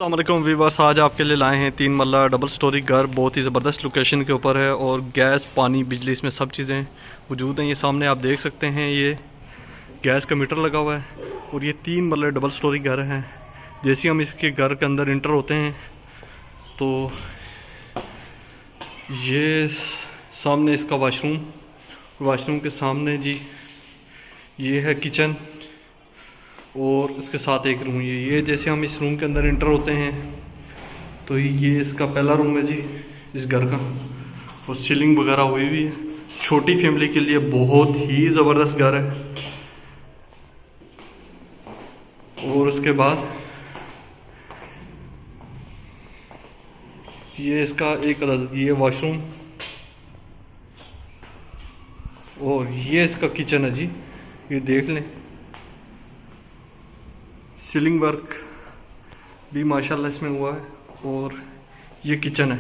अस्सलामुअलैकुम वीवर्स, आज आपके लिए लाए हैं 3 मरला डबल स्टोरी घर। बहुत ही ज़बरदस्त लोकेशन के ऊपर है और गैस, पानी, बिजली, इसमें सब चीज़ें मौजूद हैं। ये सामने आप देख सकते हैं, ये गैस का मीटर लगा हुआ है और ये 3 मरला डबल स्टोरी घर है। जैसे हम इसके घर के अंदर इंटर होते हैं तो ये सामने इसका वाशरूम के सामने जी ये है किचन और इसके साथ एक रूम। ये जैसे हम इस रूम के अंदर इंटर होते हैं तो ये इसका पहला रूम है जी इस घर का, और सीलिंग वगैरह हुई हुई है। छोटी फैमिली के लिए बहुत ही ज़बरदस्त घर है। और उसके बाद ये इसका एक ये वॉशरूम और ये इसका किचन है जी। ये देख लें, सीलिंग वर्क भी माशाल्लाह इसमें हुआ है। और ये किचन है,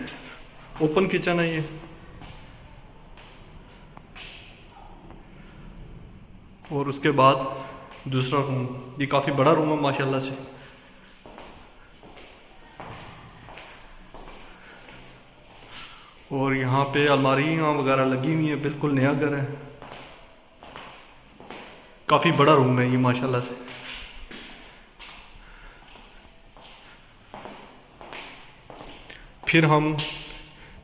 ओपन किचन है ये। और उसके बाद दूसरा रूम, ये काफ़ी बड़ा रूम है माशाल्लाह से। और यहाँ पे अलमारियाँ वगैरह लगी हुई है, बिल्कुल नया घर है। काफ़ी बड़ा रूम है ये माशाल्लाह से। फिर हम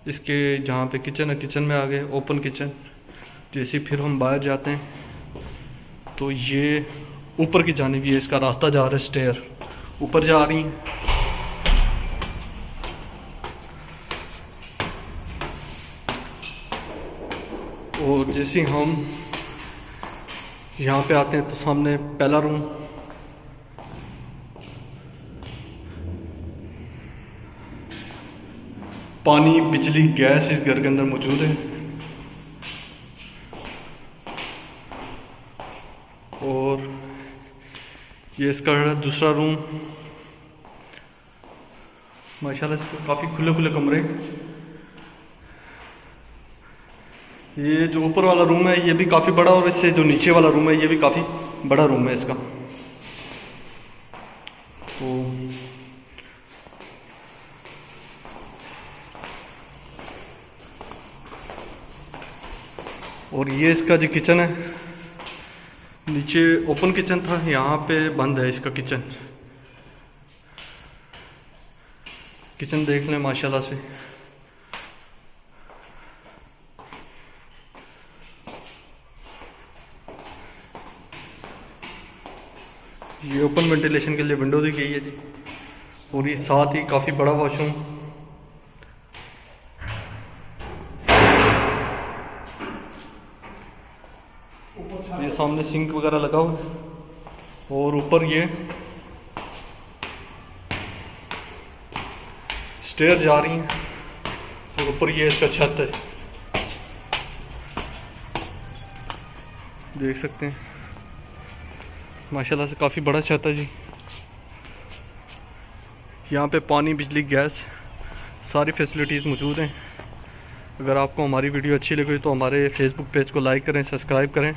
इसके जहाँ पे किचन है, किचन में आ गए, ओपन किचन। जैसे फिर हम बाहर जाते हैं तो ये ऊपर की जानिब ये इसका रास्ता जा रहा है, स्टेयर ऊपर जा रही हैं। और जैसे हम यहाँ पे आते हैं तो सामने पहला रूम, पानी, बिजली, गैस इस घर के अंदर मौजूद है। और ये इसका दूसरा रूम माशाल्लाह से काफ़ी खुले खुले कमरे। ये जो ऊपर वाला रूम है ये भी काफ़ी बड़ा, और इससे जो नीचे वाला रूम है ये भी काफ़ी बड़ा रूम है इसका। तो और ये इसका जो किचन है, नीचे ओपन किचन था, यहाँ पे बंद है इसका किचन। किचन देख लें माशाल्लाह से। ये ओपन वेंटिलेशन के लिए विंडो दी गई है जी। और ये साथ ही काफ़ी बड़ा वॉशरूम। ये सामने सिंक वगैरह लगा हुआ है। और ऊपर ये स्टेयर जा रही हैं और ऊपर ये इसका छत है, देख सकते हैं माशाल्लाह से काफ़ी बड़ा छत है जी। यहाँ पे पानी, बिजली, गैस सारी फैसिलिटीज़ मौजूद हैं। अगर आपको हमारी वीडियो अच्छी लगी तो हमारे फेसबुक पेज को लाइक करें, सब्सक्राइब करें,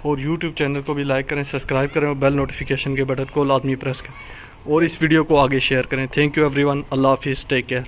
और यूट्यूब चैनल को भी लाइक करें, सब्सक्राइब करें, और बेल नोटिफिकेशन के बटन को लाजमी प्रेस करें, और इस वीडियो को आगे शेयर करें। Thank you everyone. अल्लाह हाफिज़, टेक केयर।